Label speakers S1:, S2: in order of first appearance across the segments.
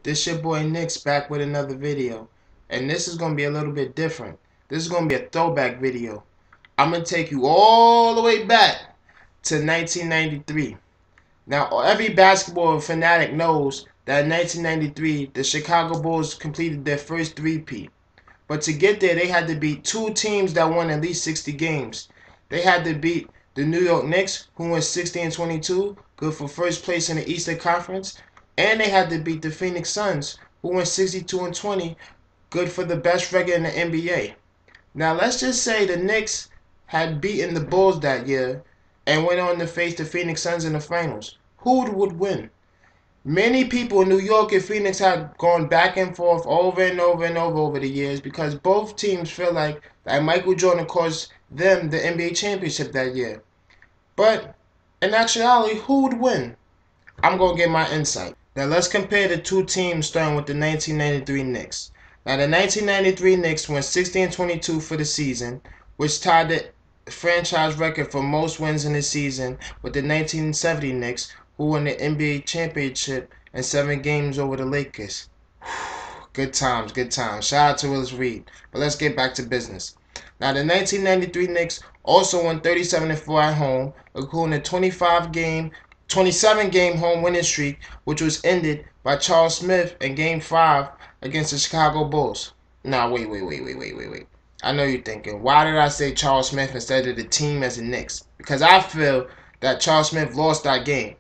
S1: This your boy Knicks back with another video. And this is going to be a little bit different. This is going to be a throwback video. I'm going to take you all the way back to 1993. Now, every basketball fanatic knows that in 1993, the Chicago Bulls completed their first three-peat. But to get there, they had to beat two teams that won at least 60 games. They had to beat the New York Knicks, who went 60-22, good for first place in the Eastern Conference. And they had to beat the Phoenix Suns, who went 62-20, good for the best record in the NBA. Now, let's just say the Knicks had beaten the Bulls that year and went on to face the Phoenix Suns in the finals. Who would win? Many people in New York and Phoenix have gone back and forth over and over and over the years because both teams feel like Michael Jordan cost them the NBA championship that year. But in actuality, who would win? I'm going to get my insight. Now let's compare the two teams starting with the 1993 Knicks. Now the 1993 Knicks went 60-22 for the season, which tied the franchise record for most wins in the season with the 1970 Knicks, who won the NBA championship in 7 games over the Lakers. Good times, good times. Shout out to Willis Reed. But let's get back to business. Now the 1993 Knicks also won 37-4 at home, including a 27-game home winning streak, which was ended by Charles Smith in Game 5 against the Chicago Bulls. Now, wait. I know you're thinking, why did I say Charles Smith instead of the team as the Knicks? Because I feel that Charles Smith lost that game.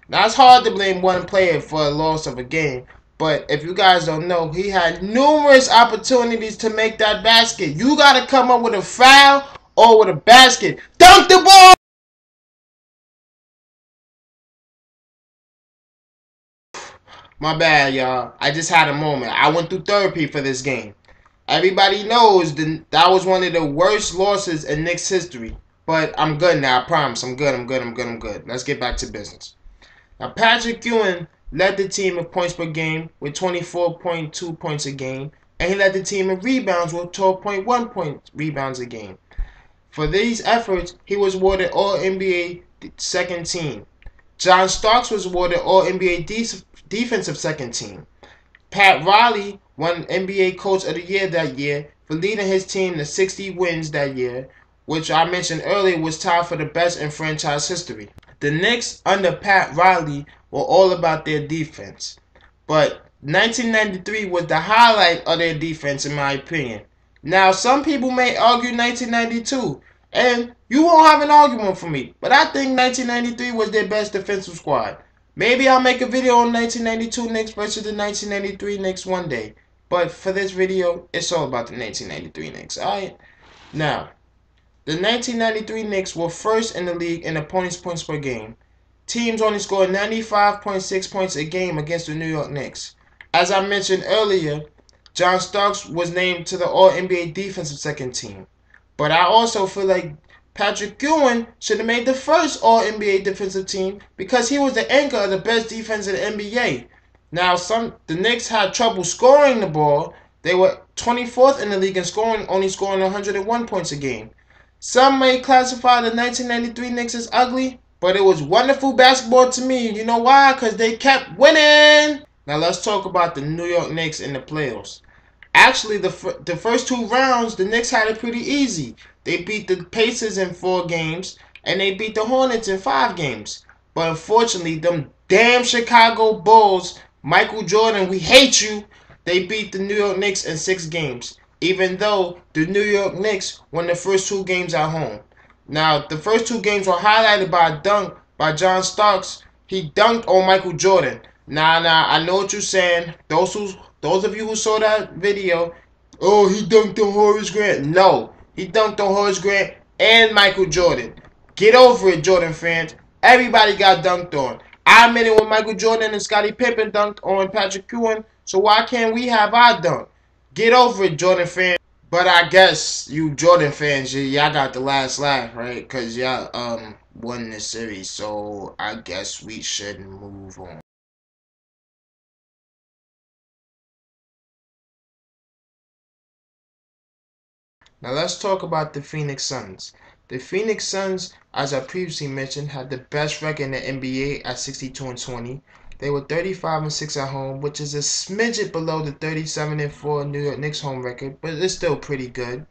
S1: Now, it's hard to blame one player for a loss of a game, but if you guys don't know, he had numerous opportunities to make that basket. You got to come up with a foul or with a basket. Dunk the ball! My bad, y'all. I just had a moment. I went through therapy for this game. Everybody knows that was one of the worst losses in Knicks history. But I'm good now, I promise. I'm good. Let's get back to business. Now, Patrick Ewing led the team in points per game with 24.2 points a game. And he led the team in rebounds with 12.1 rebounds a game. For these efforts, he was awarded All-NBA second team. John Starks was awarded All-NBA defensive second team. Pat Riley won NBA Coach of the Year that year for leading his team to 60 wins that year, which I mentioned earlier was tied for the best in franchise history. The Knicks under Pat Riley were all about their defense, but 1993 was the highlight of their defense in my opinion. Now, some people may argue 1992, and you won't have an argument for me, but I think 1993 was their best defensive squad. Maybe I'll make a video on 1992 Knicks versus the 1993 Knicks one day. But for this video, it's all about the 1993 Knicks, alright? Now, the 1993 Knicks were first in the league in opponents' points per game. Teams only scored 95.6 points a game against the New York Knicks. As I mentioned earlier, John Starks was named to the All-NBA defensive second team. But I also feel like Patrick Ewing should have made the first All-NBA defensive team because he was the anchor of the best defense in the NBA. Now, the Knicks had trouble scoring the ball. They were 24th in the league in scoring, only scoring 101 points a game. Some may classify the 1993 Knicks as ugly, but it was wonderful basketball to me. You know why? Because they kept winning. Now, let's talk about the New York Knicks in the playoffs. Actually, the first 2 rounds, the Knicks had it pretty easy. They beat the Pacers in 4 games, and they beat the Hornets in 5 games. But unfortunately, them damn Chicago Bulls, Michael Jordan, we hate you, they beat the New York Knicks in 6 games, even though the New York Knicks won the first 2 games at home. Now, the first 2 games were highlighted by a dunk by John Starks. He dunked on Michael Jordan. Now, I know what you're saying. Those of you who saw that video, oh, he dunked on Horace Grant. No, he dunked on Horace Grant and Michael Jordan. Get over it, Jordan fans. Everybody got dunked on. I admit it when Michael Jordan and Scottie Pippen dunked on Patrick Ewing, so why can't we have our dunk? Get over it, Jordan fans. But I guess you Jordan fans, y'all got the last laugh, right? Because y'all won this series, so I guess we should move on. Now let's talk about the Phoenix Suns. The Phoenix Suns, as I previously mentioned, had the best record in the NBA at 62-20. They were 35-6 at home, which is a smidget below the 37-4 New York Knicks home record, but it's still pretty good.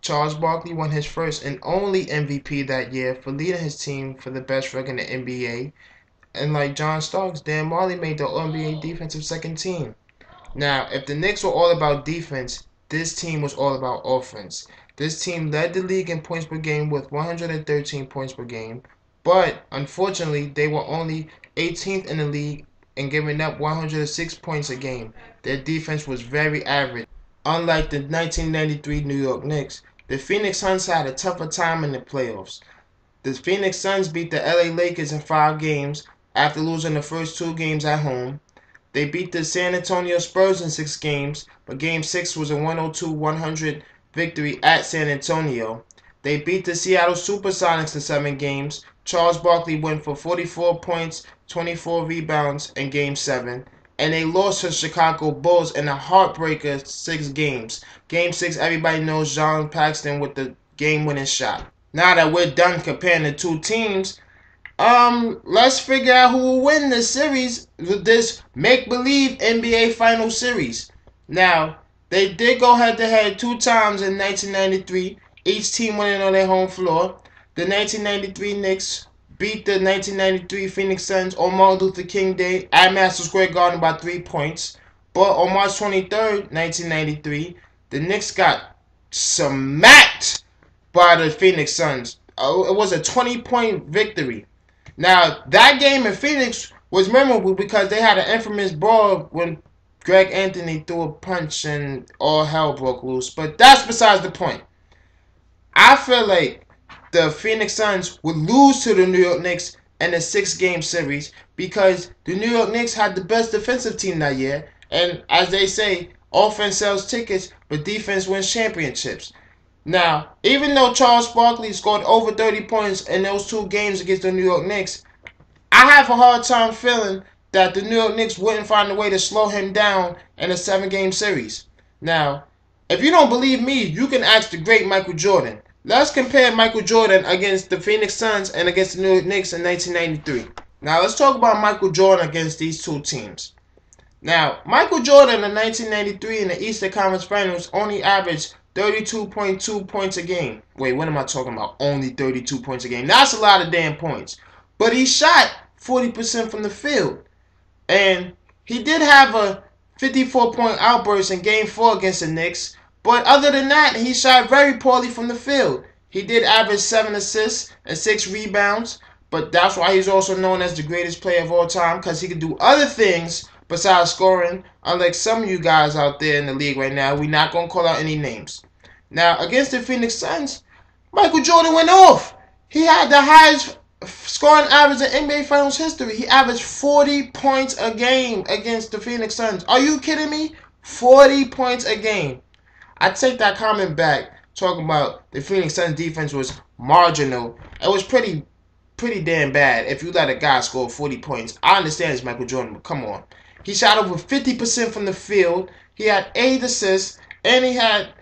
S1: Charles Barkley won his first and only MVP that year for leading his team for the best record in the NBA. And like John Starks, Dan Marley made the NBA defensive second team. Now, if the Knicks were all about defense, this team was all about offense. This team led the league in points per game with 113 points per game, but unfortunately, they were only 18th in the league and giving up 106 points a game. Their defense was very average. Unlike the 1993 New York Knicks, the Phoenix Suns had a tougher time in the playoffs. The Phoenix Suns beat the LA Lakers in 5 games after losing the first 2 games at home. They beat the San Antonio Spurs in 6 games, but Game 6 was a 102-100 victory at San Antonio. They beat the Seattle Supersonics in 7 games. Charles Barkley went for 44 points, 24 rebounds in Game 7. And they lost to Chicago Bulls in a heartbreaker 6 games. Game 6, everybody knows John Paxson with the game-winning shot. Now that we're done comparing the two teams, let's figure out who will win this series with this make-believe NBA Final Series. Now, they did go head-to-head 2 times in 1993, each team winning on their home floor. The 1993 Knicks beat the 1993 Phoenix Suns on Martin Luther King Day at Madison Square Garden by 3 points. But on March 23rd, 1993, the Knicks got smacked by the Phoenix Suns. It was a 20-point victory. Now, that game in Phoenix was memorable because they had an infamous brawl when Greg Anthony threw a punch and all hell broke loose. But that's besides the point. I feel like the Phoenix Suns would lose to the New York Knicks in a 6-game series because the New York Knicks had the best defensive team that year. And as they say, offense sells tickets, but defense wins championships. Now, even though Charles Barkley scored over 30 points in those 2 games against the New York Knicks, I have a hard time feeling that the New York Knicks wouldn't find a way to slow him down in a 7-game series. Now, if you don't believe me, you can ask the great Michael Jordan. Let's compare Michael Jordan against the Phoenix Suns and against the New York Knicks in 1993. Now, let's talk about Michael Jordan against these 2 teams. Now, Michael Jordan in 1993 in the Eastern Conference Finals only averaged 32.2 points a game. Wait, what am I talking about? Only 32 points a game. That's a lot of damn points. But he shot 40% from the field. And he did have a 54-point outburst in Game 4 against the Knicks. But other than that, he shot very poorly from the field. He did average 7 assists and 6 rebounds. But that's why he's also known as the greatest player of all time, because he could do other things besides scoring, unlike some of you guys out there in the league right now. We're not going to call out any names. Now, against the Phoenix Suns, Michael Jordan went off. He had the highest scoring average in NBA Finals history. He averaged 40 points a game against the Phoenix Suns. Are you kidding me? 40 points a game. I take that comment back, talking about the Phoenix Suns defense was marginal. It was pretty damn bad if you let a guy score 40 points. I understand it's Michael Jordan, but come on. He shot over 50% from the field. He had 8 assists, and he had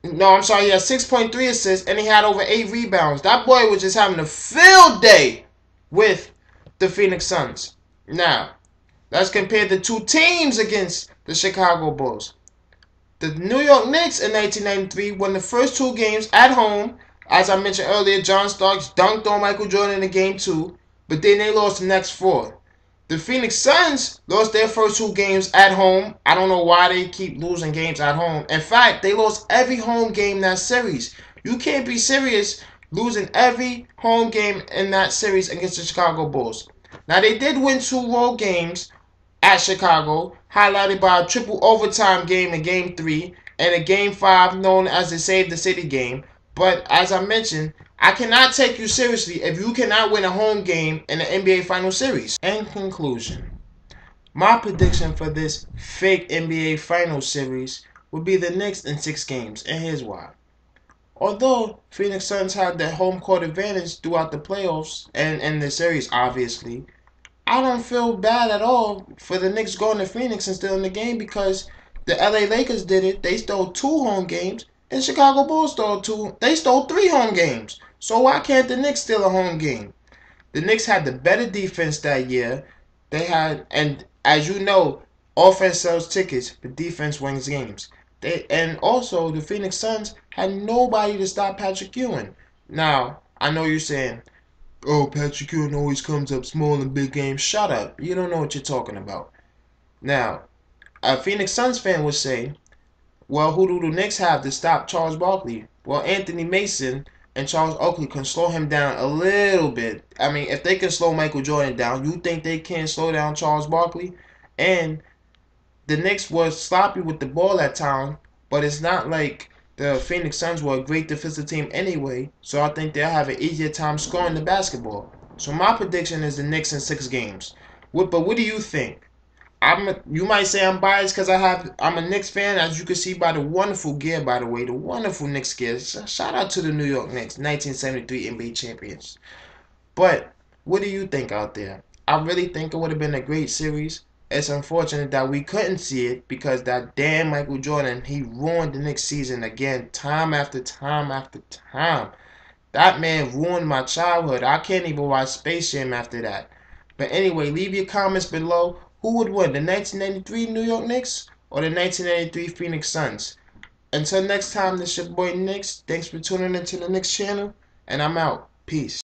S1: 6.3 assists, and he had over 8 rebounds. That boy was just having a field day with the Phoenix Suns. Now, let's compare the 2 teams against the Chicago Bulls. The New York Knicks in 1993 won the first 2 games at home. As I mentioned earlier, John Starks dunked on Michael Jordan in Game 2, but then they lost the next 4. The Phoenix Suns lost their first 2 games at home. I don't know why they keep losing games at home. In fact, they lost every home game in that series. You can't be serious losing every home game in that series against the Chicago Bulls. Now, they did win 2 road games at Chicago, highlighted by a triple overtime game in Game 3 and a Game 5 known as the Save the City game. But as I mentioned, I cannot take you seriously if you cannot win a home game in the NBA Final Series. In conclusion, my prediction for this fake NBA Final Series would be the Knicks in 6 games, and here's why. Although Phoenix Suns had the home court advantage throughout the playoffs and the series, obviously, I don't feel bad at all for the Knicks going to Phoenix and still in the game because the LA Lakers did it. They stole 2 home games, and Chicago Bulls stole 2. They stole 3 home games. So why can't the Knicks steal a home game? The Knicks had the better defense that year. They had, and as you know, offense sells tickets, but defense wins games. And also the Phoenix Suns had nobody to stop Patrick Ewing. Now I know you're saying, "Oh, Patrick Ewing always comes up small in big games." Shut up! You don't know what you're talking about. Now, a Phoenix Suns fan would say, "Well, who do the Knicks have to stop Charles Barkley?" Well, Anthony Mason and Charles Oakley can slow him down a little bit. I mean, if they can slow Michael Jordan down, you think they can slow down Charles Barkley? And the Knicks were sloppy with the ball at times, but it's not like the Phoenix Suns were a great defensive team anyway, so I think they'll have an easier time scoring the basketball. So my prediction is the Knicks in 6 games. But what do you think? You might say I'm biased because I'm a Knicks fan, as you can see by the wonderful gear, by the way, the wonderful Knicks gear. Shout out to the New York Knicks, 1973 NBA champions. But what do you think out there? I really think it would have been a great series. It's unfortunate that we couldn't see it because that damn Michael Jordan, he ruined the next season again, time after time after time. That man ruined my childhood. I can't even watch Space Jam after that. But anyway, leave your comments below. Who would win, the 1993 New York Knicks or the 1993 Phoenix Suns? Until next time, this is your boy Knicks. Thanks for tuning into the Knicks channel, and I'm out. Peace.